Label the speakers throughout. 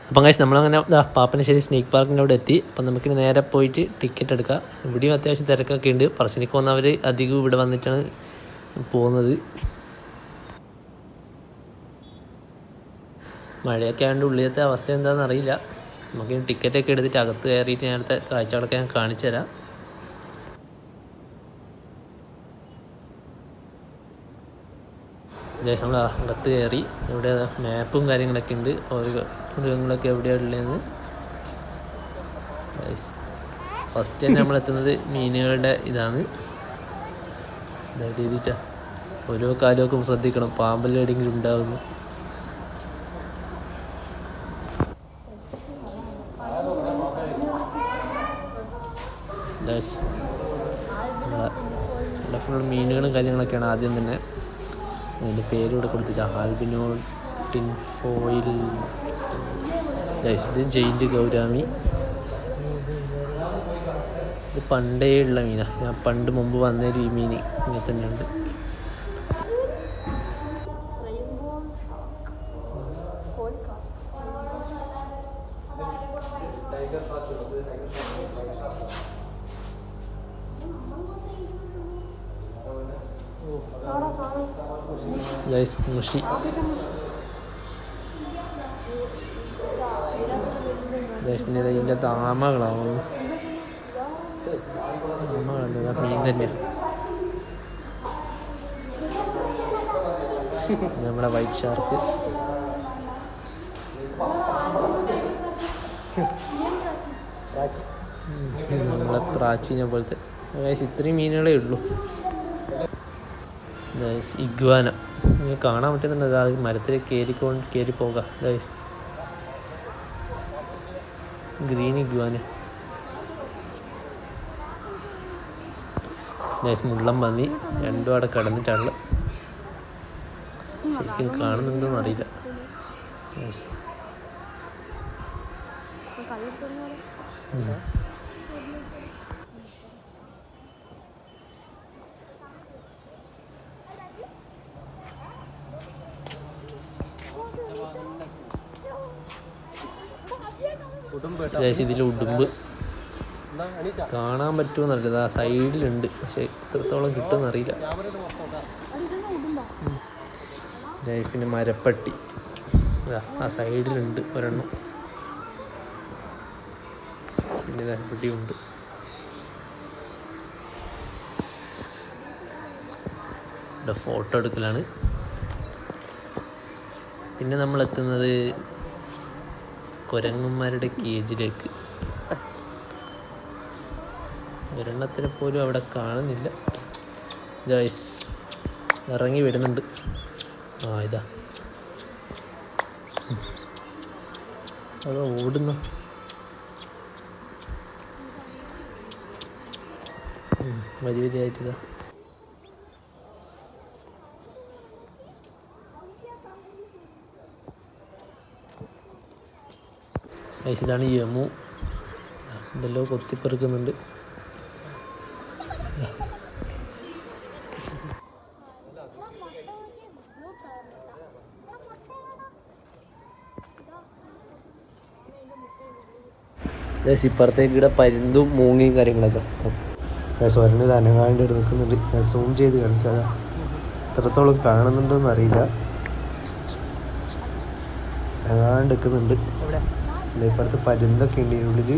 Speaker 1: അപ്പം കഴിച്ച് നമ്മളങ്ങനെ പാപ്പനശ്ശേരി സ്നേക്ക് പാർക്കിൻ്റെ അവിടെ എത്തി. അപ്പം നമുക്കിനി നേരെ പോയിട്ട് ടിക്കറ്റ് എടുക്കാം. ഇവിടെയും അത്യാവശ്യം തിരക്കൊക്കെ ഉണ്ട്. പറശ്ശിനിക്ക് പോകുന്നവർ അധികവും ഇവിടെ വന്നിട്ടാണ് പോകുന്നത്. മഴയൊക്കെ ആയതുകൊണ്ട് ഉള്ളിലത്തെ അവസ്ഥ എന്താണെന്ന് അറിയില്ല. നമുക്കിനി ടിക്കറ്റൊക്കെ എടുത്തിട്ട് അകത്ത് കയറിയിട്ട് നേരത്തെ കാഴ്ചകളൊക്കെ ഞാൻ കാണിച്ചു തരാം. ഏകദേശം നമ്മൾ അകത്ത് കയറി. ഇവിടെ മാപ്പും കാര്യങ്ങളൊക്കെ ഉണ്ട്, ഓരോ മൃഗങ്ങളൊക്കെ എവിടെയാണ് ഉള്ളതെന്ന്. ഫസ്റ്റ് തന്നെ നമ്മളെത്തുന്നത് മീനുകളുടെ ഇതാണ്. രീതിച്ച ഓരോ കാലുമൊക്കെ ശ്രദ്ധിക്കണം, പാമ്പെല്ലാം എവിടെയെങ്കിലും ഉണ്ടാകുന്നു. ഇവിടെ ഫുൾ മീനുകളും കാര്യങ്ങളൊക്കെയാണ്. ആദ്യം തന്നെ അതിൻ്റെ പേര് ഇവിടെ കൊടുത്തിട്ട് ആൽബിനോ ടിൻഫോയിൽ. ഇത് ജെയിൻറ്റ് ഗൗരാമി. ഇത് പണ്ടേ ഉള്ള മീനാണ്. ഞാൻ പണ്ട് മുമ്പ് വന്നൊരു ഈ മീൻ ഇങ്ങനെ തന്നെ ഉണ്ട്. മുഷി പിന്നെ ഇതിൻ്റെ താമകളാവും. മീൻ തന്നെയാണ്. നമ്മുടെ വൈറ്റ് ഷാർക്ക്. നമ്മളെ പ്രാചീന പോലത്തെ. ഇത്രയും മീനുകളേ ഉള്ളൂ. ഇഗ്വാന നിങ്ങൾക്ക് കാണാൻ പറ്റുന്നുണ്ട്. അത് മരത്തിൽ കയറി പോകാം. Green iguana. മുള്ളം പന്നി രണ്ടും അവിടെ കിടന്നിട്ടാണ്. ശരിക്കും കാണുന്നുണ്ടോന്ന് അറിയില്ല. ഇതിൽ ഉടുമ്പ് കാണാൻ പറ്റുമോ നല്ലത്. ആ സൈഡിലുണ്ട്, പക്ഷെ എത്രത്തോളം കിട്ടുമെന്ന് അറിയില്ല. പിന്നെ മരപ്പട്ടി ആ സൈഡിലുണ്ട് ഒരെണ്ണം. പിന്നെ മരപ്പട്ടിയുണ്ട്. ഇവിടെ ഫോട്ടോ എടുക്കലാണ്. പിന്നെ നമ്മളെത്തുന്നത് കുരങ്ങന്മാരുടെ കേജിലേക്ക്. ഒരെണ്ണത്തിനെ പോലും അവിടെ കാണുന്നില്ല. ഗൈസ് ഇറങ്ങി വരുന്നുണ്ട്. ഇതാ അത് ഓടുന്നു. വലിയ വലിയായിട്ടിതാ. ഇതാണ് യമു. ഇതെല്ലാം കൊത്തിപ്പെറുക്കുന്നുണ്ട്. ഇപ്പുറത്തേക്ക് ഇവിടെ പരുന്തും മൂങ്ങയും കാര്യങ്ങളൊക്കെ. സ്വരന് ഇത് അനങ്ങാണ്ട് നിൽക്കുന്നുണ്ട്. ഞാൻ സൂം ചെയ്ത് കാണിക്കാതെ എത്രത്തോളം കാണുന്നുണ്ടോന്ന് അറിയില്ല. അനങ്ങാണ്ട് നിൽക്കുന്നുണ്ട്. ഇപ്പുറത്ത് പരുന്തൊക്കെ ഉണ്ട് ഇതിനുള്ളിൽ.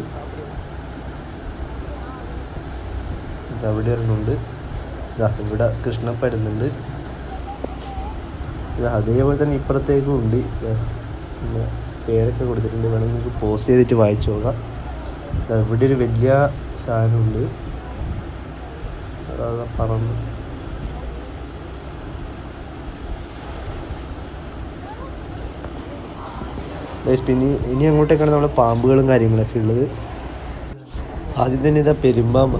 Speaker 1: ഇതവിടെ ഒരെണ്ണമുണ്ട്. ഇവിടെ കൃഷ്ണപ്പരുന്നുണ്ട്. അതേപോലെ തന്നെ ഇപ്പുറത്തേക്കും ഉണ്ട്. പിന്നെ പേരൊക്കെ കൊടുത്തിട്ടുണ്ട്. വേണമെങ്കിൽ നിങ്ങൾക്ക് പോസ് ചെയ്തിട്ട് വായിച്ചു നോക്കാം. ഇവിടെ ഒരു വലിയ സാധനമുണ്ട്. അതാ പറന്ന്. പിന്നെ ഇനി അങ്ങോട്ടേക്കാണ് നമ്മുടെ പാമ്പുകളും കാര്യങ്ങളൊക്കെ ഉള്ളത്. ആദ്യം തന്നെ ഇതാ പെരുമ്പാമ്പ്.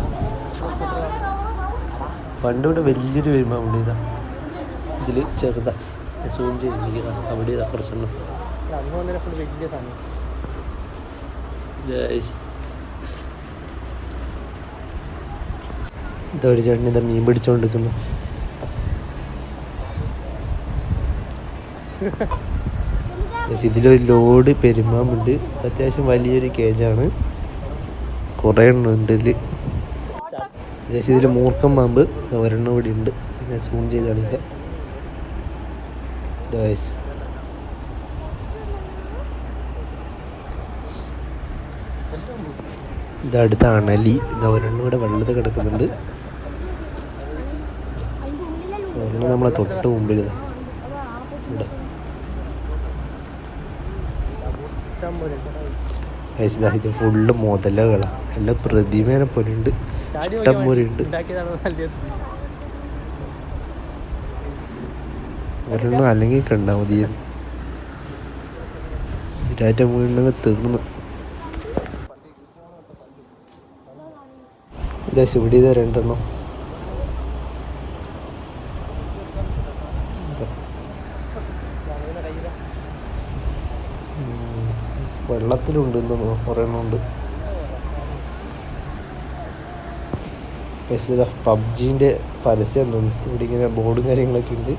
Speaker 1: പണ്ട് ഇവിടെ വലിയൊരു പെരുമ്പാമ്പുണ്ട്. ഇതാ ഇതിൽ ചെറുതാ. സൂം ചെയ്തിരിക്കുക. അവിടെ ഇതാ കുറച്ചെണ്ണം. ഇതാ ഒരു ചേട്ടൻ ഇതാ മീൻ പിടിച്ചോണ്ടിരിക്കുന്നു. ഇതിലൊരു ലോഡ് പെരുമാമുണ്ട്. അത്യാവശ്യം വലിയൊരു കേജാണ്, കുറേ എണ്ണം ഉണ്ട് ഇതിൽ. ഇതിൽ മൂർക്കം പാമ്പ് ഒരെണ്ണം ഇവിടെ ഉണ്ട്. ഞാൻ സൂം ചെയ്ത് കാണിക്കാം. ഇതടുത്ത അണലി. ഒരെണ്ണം ഇവിടെ വെള്ളത്തിൽ കിടക്കുന്നുണ്ട്. ഒരെണ്ണം നമ്മളെ തൊട്ട് മുമ്പിൽ ഇവിടെ. ഇത് ഫുള്ള് മുതലകളാണ്. എല്ലാം പ്രതിമേനെ പോലെ ഉണ്ട്, ഇഷ്ടം പോലെ ഉണ്ട്. ഒരെണ്ണം അല്ലെങ്കിൽ കണ്ടാൽ മതിയായിരുന്നു. ഇതിലാറ്റ വീണ്ടെങ്കിൽ തീർന്നു. ഇവിടെ ഇതാ രണ്ടെണ്ണം. വെള്ളത്തിലുണ്ട്, ഒരെണ്ണം ഉണ്ട്. പബ്ജിന്റെ പരസ്യം തോന്നി. ഇവിടെ ഇങ്ങനെ ബോർഡും കാര്യങ്ങളൊക്കെ ഉണ്ട്.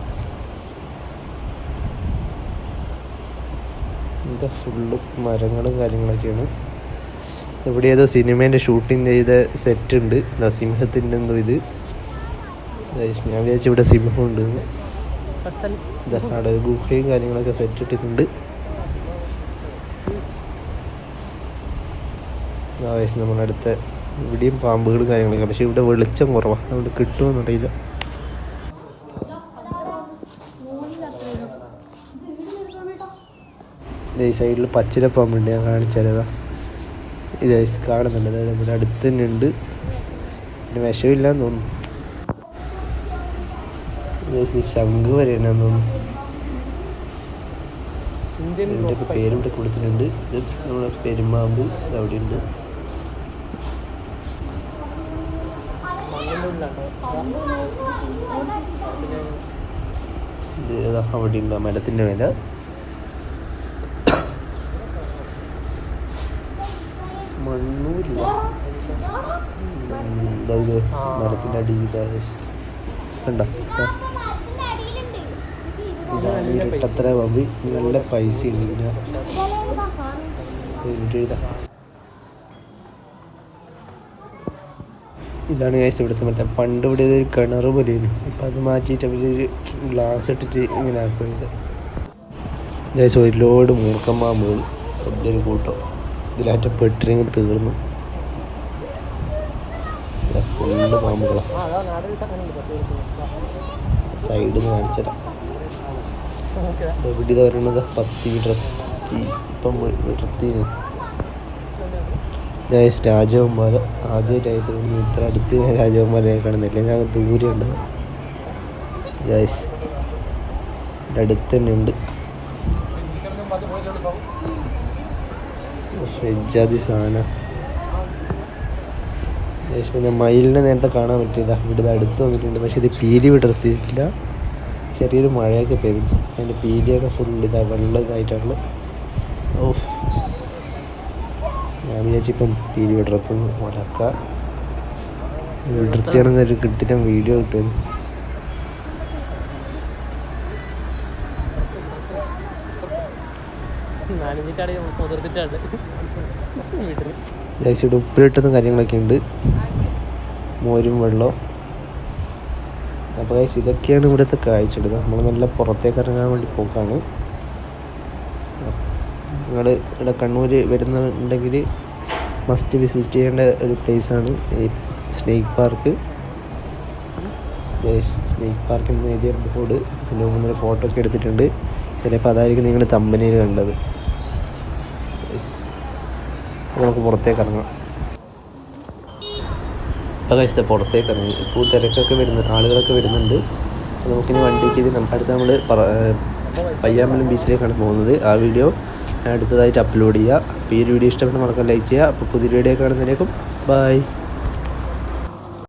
Speaker 1: എന്താ ഫുള്ള് മരങ്ങളും കാര്യങ്ങളൊക്കെയാണ്. ഇവിടെ ഏതോ സിനിമേൻ്റെ ഷൂട്ടിങ് ചെയ്ത സെറ്റ് ഉണ്ട്. സിംഹത്തിൻ്റെ എന്തോ ഇത്. ഞാൻ വിചാരിച്ചു ഇവിടെ സിംഹം ഉണ്ട്. അവിടെ ഗുഹയും കാര്യങ്ങളൊക്കെ സെറ്റ് ഇട്ടിട്ടുണ്ട്. നമ്മളടുത്ത ഇവിടെയും പാമ്പുകളും കാര്യങ്ങളൊക്കെ. പക്ഷെ ഇവിടെ വെളിച്ചം കുറവാണ്, അതുകൊണ്ട് കിട്ടുമെന്നറിയില്ല. ഈ സൈഡിൽ പച്ചില പാമ്പുണ്ട്, ഞാൻ കാണിച്ചാലതാ. ഇത് കാണുന്നുണ്ട്, അതായത് ഇവിടെ അടുത്ത് തന്നെ ഉണ്ട്. പിന്നെ വിഷമില്ലാന്ന് തോന്നുന്നു. ശംഖ് വരെയാണെന്ന് തോന്നുന്നു. ഇതിൻ്റെയൊക്കെ പേരിവിടെ കൊടുത്തിട്ടുണ്ട്. ഇത് നമ്മുടെ പെരുമാമ്പ് അവിടെ ഉണ്ട്. ഇത് അവിടെ ഉണ്ട്, മരത്തിൻ്റെ മേലെ. മണ്ണൂരില്ല, ഇത് മരത്തിൻ്റെ അടിയിൽ കണ്ടോ. ഇതാണ് ഇരട്ടത്തര പാമ്പ്. നല്ല പൈസ ഉണ്ട് ഇതിന്. ഇതാണ് ഗൈസ് ഇവിടുത്തെ മറ്റേ പണ്ട് ഇവിടെ ഒരു കിണർ പോലെയായിരുന്നു. ഇപ്പം അത് മാറ്റിയിട്ട് അവരൊരു ഗ്ലാസ് ഇട്ടിട്ട് ഇങ്ങനെ ആക്കുന്നത്. ഗൈസ് ഒരു ലോഡ് മൂർക്കം പാമ്പുകൾ ഒരു കൂട്ടം. ഇതിലാറ്റ പെട്ടിരങ്ങ് തീർന്നു. ഫുള്ള് പാമ്പുകളാണ്. സൈഡിൽ നിന്ന് കാണിച്ചരാം. ഇവിടെ ഇത് പറയുന്നത് 10 വിടർത്തി. ഇപ്പം വിടർത്തി രാജവന്മാർ. ആദ്യം ജൈസ് ഇത്ര അടുത്ത് ഞാൻ രാജവന്മാരെ കാണുന്നില്ല, ഞാൻ ദൂരെ ഉണ്ടാവും. ജൈസ് അടുത്ത് തന്നെ ഉണ്ട്. ഫ്രിഡ്ജാതി സാധനം. പിന്നെ മയിലിനെ നേരത്തെ കാണാൻ പറ്റിയതാ. ഇവിടെ അടുത്ത് വന്നിട്ടുണ്ട്, പക്ഷെ ഇത് പീലി വിടർത്തിയിട്ടില്ല. ചെറിയൊരു മഴയൊക്കെ പെയ്തു, അതിൻ്റെ പീലിയൊക്കെ ഫുൾ വെള്ളം ഇതായിട്ടുള്ള. ഓഫ്, ഞാൻ വിചാരിച്ചിപ്പം പീലി വിടർത്തുന്നു മുലക്ക. വിടർത്തിയാണെങ്കിൽ ഒരു കിട്ടിയ വീഡിയോ കിട്ടും. ജൈസിയുടെ ഉപ്പിലിട്ടതും കാര്യങ്ങളൊക്കെ ഉണ്ട്, മോരും വെള്ളവും. അപ്പോൾ ഗൈസ് ഇതൊക്കെയാണ് ഇവിടുത്തെ കാഴ്ചകൾ. നമ്മൾ നല്ല പുറത്തേക്ക് ഇറങ്ങാൻ വേണ്ടി പോക്കാണ്. നിങ്ങൾ ഇവിടെ കണ്ണൂർ വരുന്നുണ്ടെങ്കിൽ മസ്റ്റ് വിസിറ്റ് ചെയ്യേണ്ട ഒരു പ്ലേസാണ് ഈ സ്നേക്ക് പാർക്ക്. സ്നേക്ക് പാർക്കിൽ നിന്ന് എഴുതിയ ബോർഡ്, അതിൻ്റെ മുന്നിൽ ഫോട്ടോ ഒക്കെ എടുത്തിട്ടുണ്ട്. ചിലപ്പോൾ അതായിരിക്കും നിങ്ങൾ തമ്പനയിൽ കണ്ടത്. നമുക്ക് പുറത്തേക്ക് ഇറങ്ങാം. അപ്പോൾ കഴിച്ചത് പുറത്തേക്ക് ഇറങ്ങി. ഇപ്പോൾ തിരക്കൊക്കെ വരുന്നുണ്ട്, ആളുകളൊക്കെ വരുന്നുണ്ട്. അപ്പോൾ നമുക്കിനി വണ്ടിക്ക് അടുത്ത് നമ്മൾ പയ്യാമ്പലം ബീച്ചിലേക്കാണ് പോകുന്നത്. ആ വീഡിയോ അടുത്തതായിട്ട് അപ്ലോഡ് ചെയ്യുക. അപ്പോൾ ഈ വീഡിയോ ഇഷ്ടപ്പെട്ട് മറക്കാൻ ലൈക്ക് ചെയ്യുക. അപ്പോൾ പുതിയ വീഡിയോ കാണുന്നതിനേക്കും ബൈ.